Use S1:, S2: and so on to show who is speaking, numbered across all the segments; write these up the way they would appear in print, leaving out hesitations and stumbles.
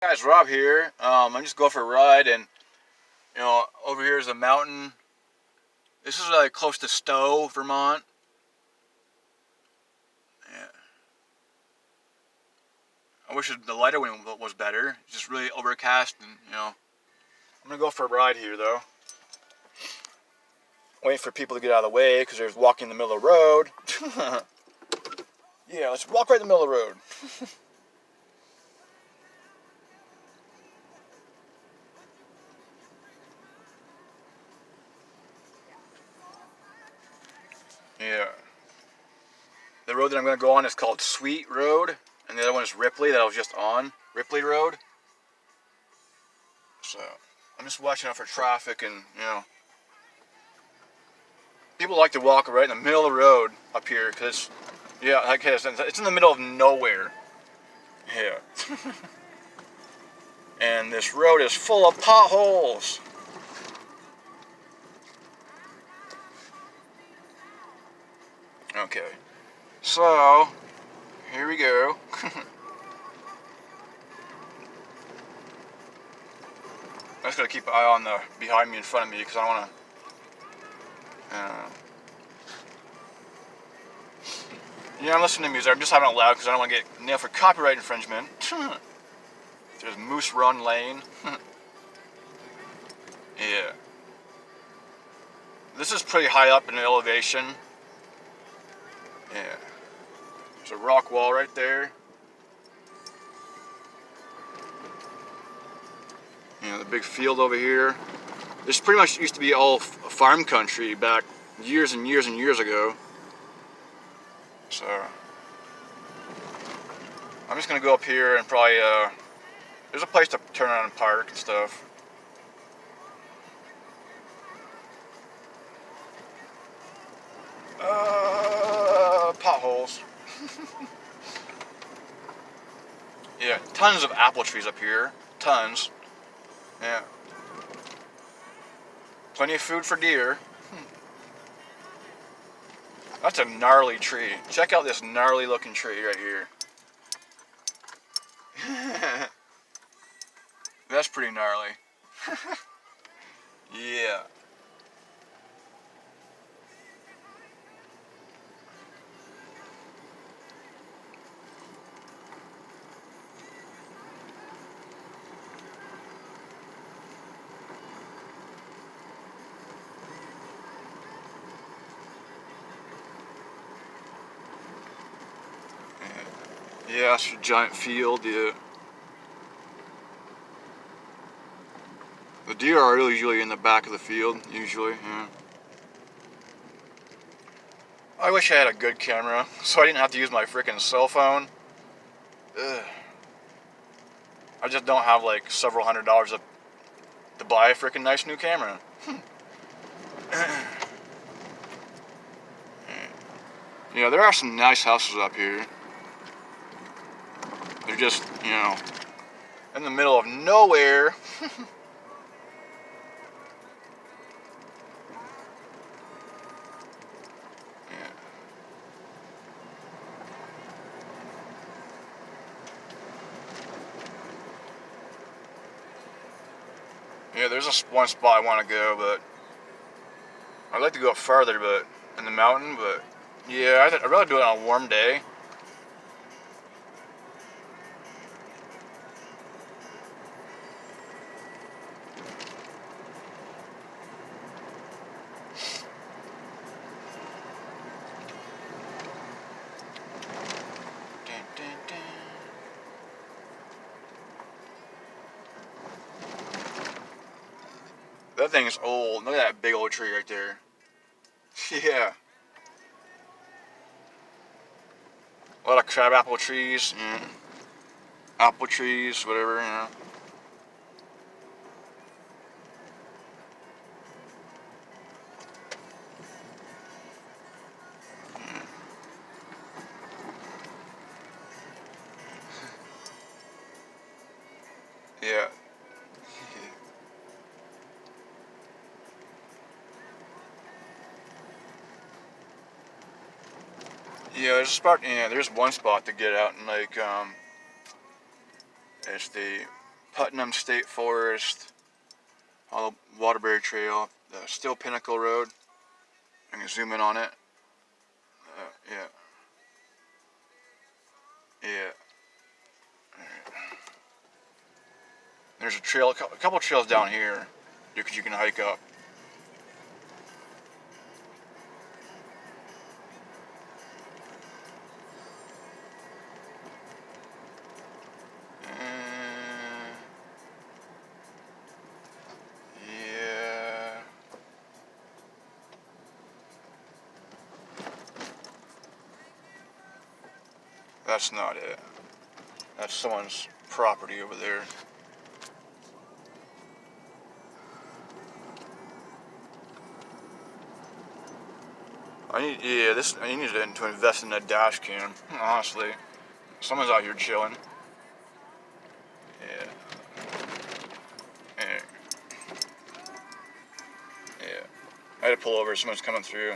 S1: Guys, Rob here. I'm just going for a ride, and over here is a mountain. This is like close to Stowe, Vermont. Yeah. I wish the lighter one was better. It's just really overcast, and I'm gonna go for a ride here though. Waiting for people to get out of the way because there's walking in the middle of the road. Yeah, let's walk right in the middle of the road. Yeah. The road that I'm gonna go on is called Sweet Road, and the other one is Ripley that I was just on. Ripley Road. So I'm just watching out for traffic, and people like to walk right in the middle of the road up here because, yeah, like I said, it's in the middle of nowhere. Yeah. And this road is full of potholes. Okay. So, here we go. I'm just going to keep an eye on the behind me in front of me because I don't want to. I'm listening to music. I'm just having it loud because I don't want to get nailed for copyright infringement. There's Moose Run Lane. Yeah. This is pretty high up in the elevation. Yeah. There's a rock wall right there. The big field over here. This pretty much used to be all farm country back years and years and years ago. So I'm just gonna go up here and probably there's a place to turn around and park and stuff. Potholes. Yeah, tons of apple trees up here. Tons. Yeah. Plenty of food for deer. That's a gnarly tree. Check out this gnarly looking tree right here. That's pretty gnarly. Yeah. Yeah, it's a giant field. Yeah. The deer are usually in the back of the field. Usually. Yeah. I wish I had a good camera so I didn't have to use my freaking cell phone. Ugh. I just don't have like several $100s to buy a freaking nice new camera. Yeah, there are some nice houses up here. They're just, in the middle of nowhere. Yeah, yeah, there's one spot I want to go, but I'd like to go up farther, but in the mountain. But yeah, I'd rather do it on a warm day. Dun, dun, dun. That thing is old. Look at that big old tree right there. Yeah, a lot of crabapple trees, apple trees, whatever. Yeah. Yeah, there's a spot. Yeah, there's one spot to get out and like it's the Putnam State Forest, Waterbury Trail, the Steel Pinnacle Road. I can zoom in on it. Yeah. Yeah. There's a trail, a couple trails down here you can hike up. Yeah. That's not it. That's someone's property over there. I need to invest in that dash cam. Honestly, someone's out here chilling. Yeah. Yeah. Yeah. I had to pull over. Someone's coming through.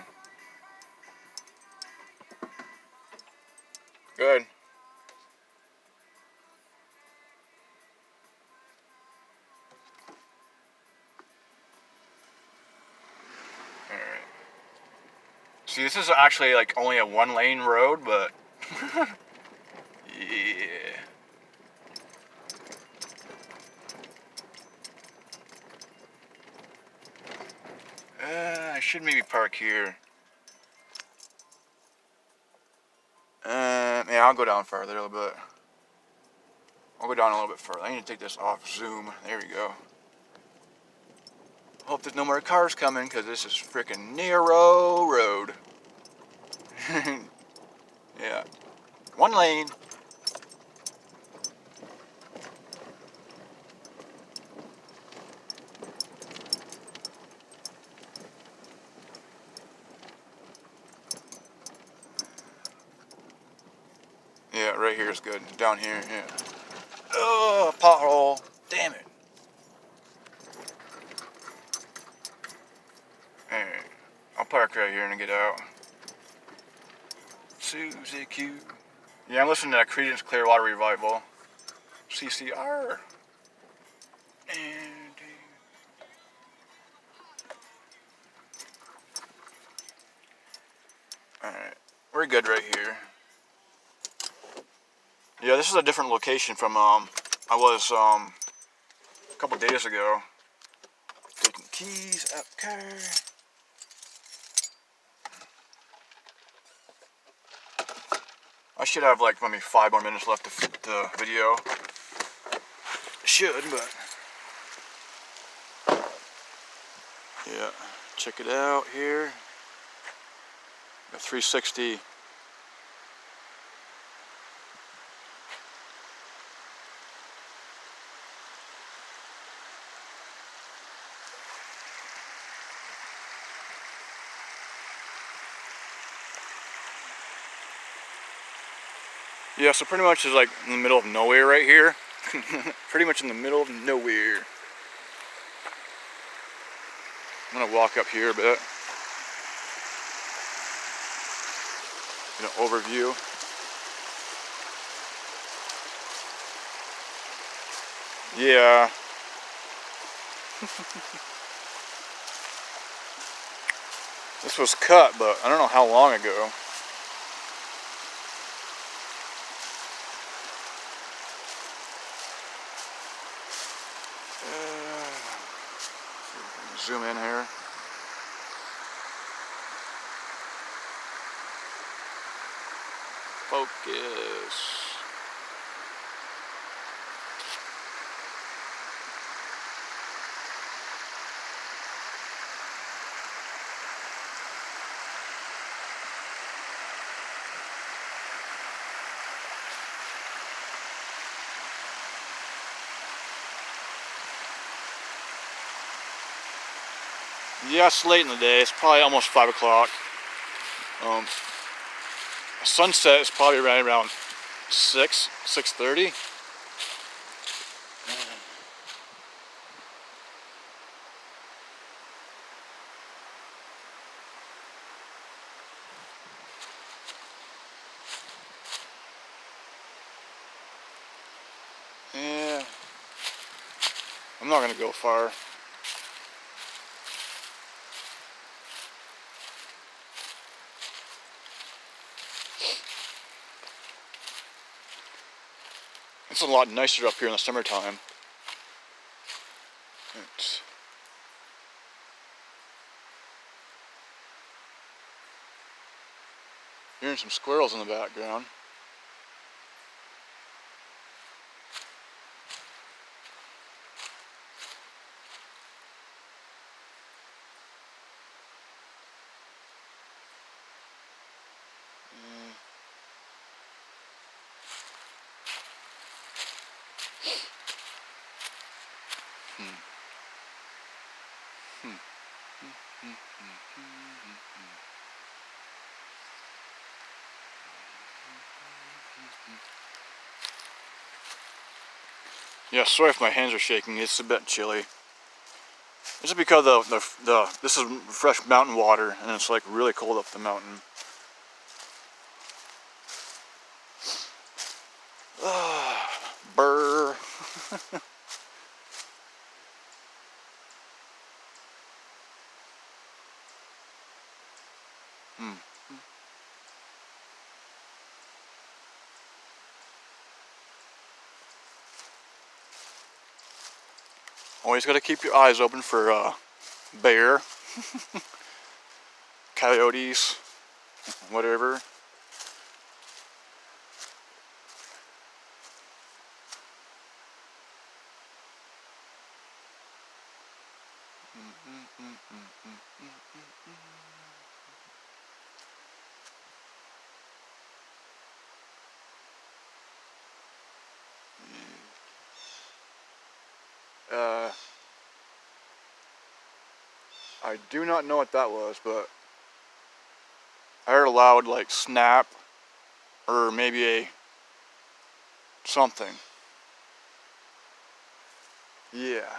S1: Good. All right. See, this is actually like only a 1-lane road, but yeah. I should maybe park here. Yeah, I'll go down farther a little bit. I'll go down a little bit further. I need to take this off zoom. There we go. Hope there's no more cars coming, because this is freaking narrow road. Yeah. 1 lane. Yeah, right here is good. Down here, yeah. Oh, pothole. Damn it. Alright. I'll park right here and get out. Susie Q. Yeah, I'm listening to that Creedence Clearwater Revival. CCR. And alright. We're good right here. Yeah, this is a different location from I was a couple days ago. Taking keys out car. I should have like maybe 5 more minutes left of the video. Should, but yeah, check it out here. Got 360. Yeah, so pretty much is like in the middle of nowhere right here. Pretty much in the middle of nowhere. I'm gonna walk up here a bit. Get an overview. Yeah. This was cut, but I don't know how long ago. Zoom in here. Focus. Yeah, it's late in the day. It's probably almost 5 o'clock. Sunset is probably right around 6:30. Yeah. I'm not gonna go far. It's a lot nicer up here in the summertime. It's hearing some squirrels in the background. Yeah, sorry if my hands are shaking. It's a bit chilly. This is because this is fresh mountain water, and it's like really cold up the mountain. Brr. Always got to keep your eyes open for bear, coyotes, whatever. I do not know what that was, but I heard a loud like snap or maybe a something. Yeah.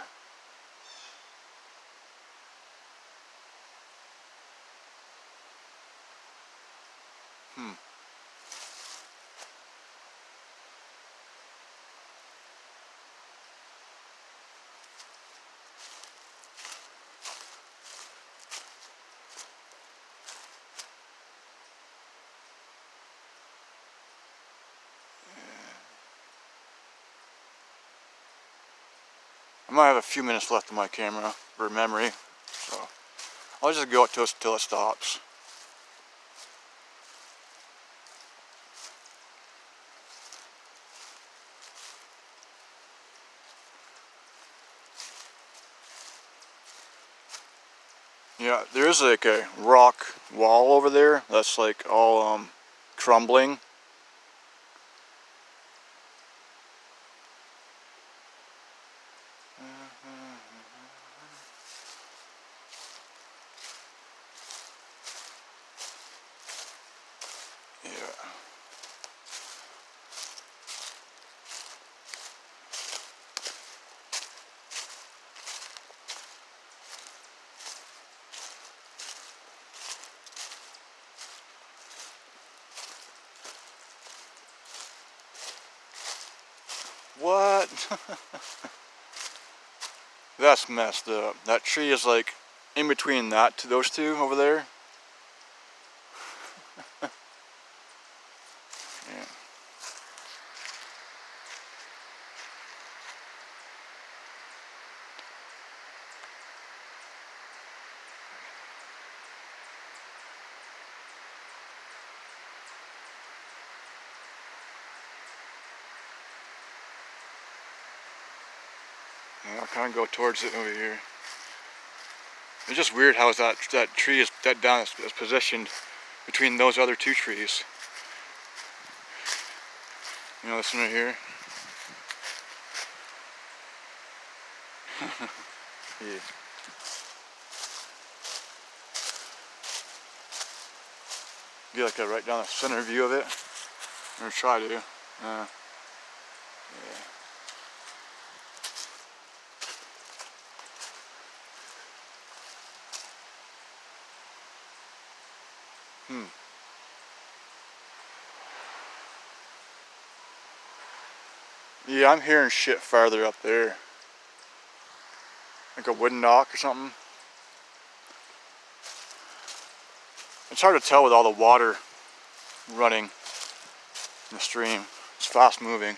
S1: I might have a few minutes left on my camera for memory, so I'll just go till it stops. Yeah, there's like a rock wall over there that's like all crumbling. Yeah. What? That's messed up. That tree is like in between those two over there. Yeah. Yeah, I'll kind of go towards it over here. It's just weird how that tree is that down is positioned between those other two trees. You know, this one right here. Yeah. Get like a right down the center view of it. Or try to. Yeah. Yeah, I'm hearing shit farther up there. like a wooden dock or something. It's hard to tell with all the water running in the stream. It's fast moving.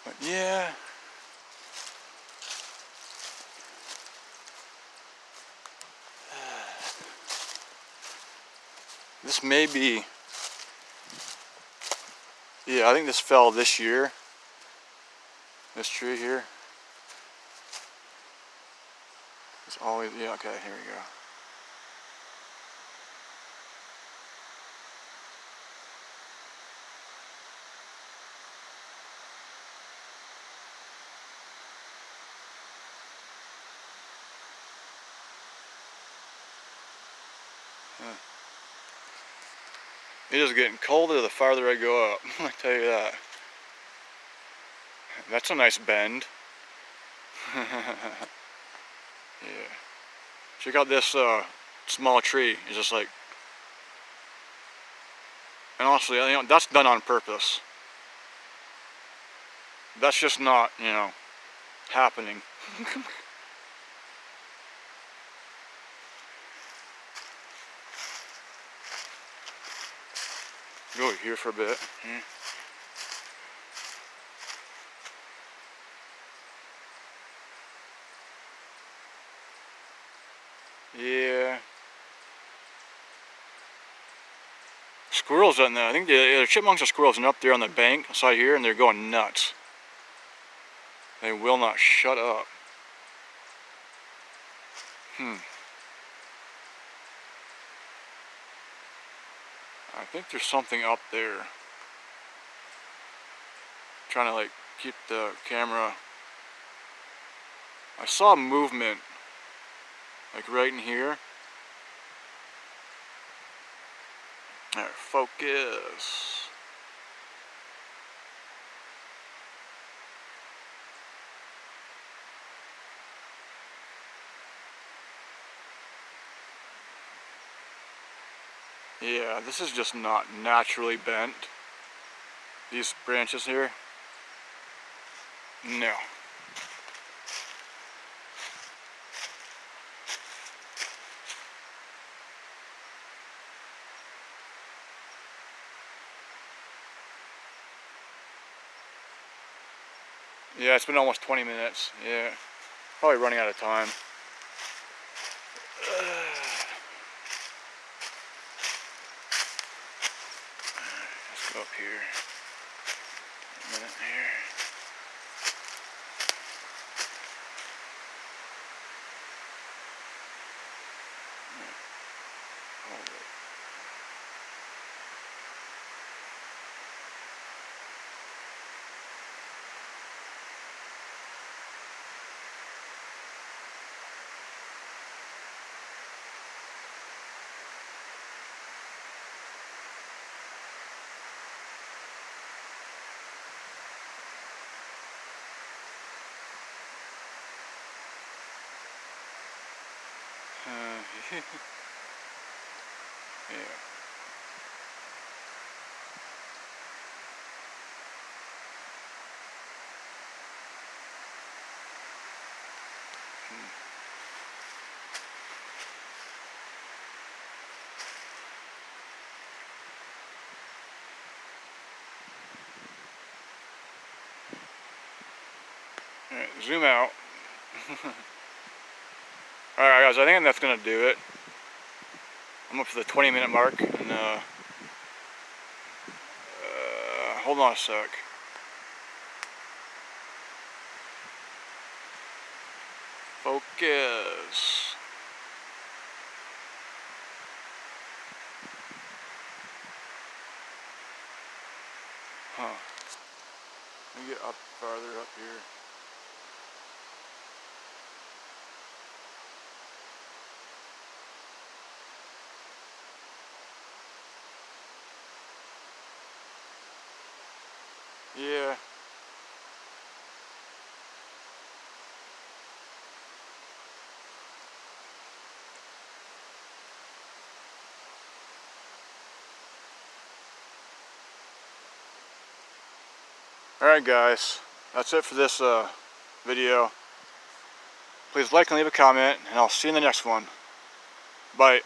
S1: But yeah. This may be, yeah, I think this fell this year. This tree here. It's always, yeah, okay, here we go. It is getting colder the farther I go up, I tell you that. That's a nice bend. Yeah. Check out this small tree. It's just like, and honestly, you know, that's done on purpose. That's just not, you know, happening. Go over here for a bit. Yeah. Squirrels in there. I think the chipmunks and squirrels are up there on the bank side here, and they're going nuts. They will not shut up. I think there's something up there. Trying to like keep the camera. I saw movement like right in here. Alright, focus. Yeah, this is just not naturally bent. These branches here. No. Yeah, it's been almost 20 minutes. Yeah. Probably running out of time. Let's go up here. A minute here. Hold it. Yeah. Alright, zoom out. Alright guys, I think that's gonna do it. I'm up to the 20-minute mark, and hold on a sec. Focus. Huh. Let me get up farther up here. Yeah. Alright guys, that's it for this video. Please like and leave a comment, and I'll see you in the next one. Bye.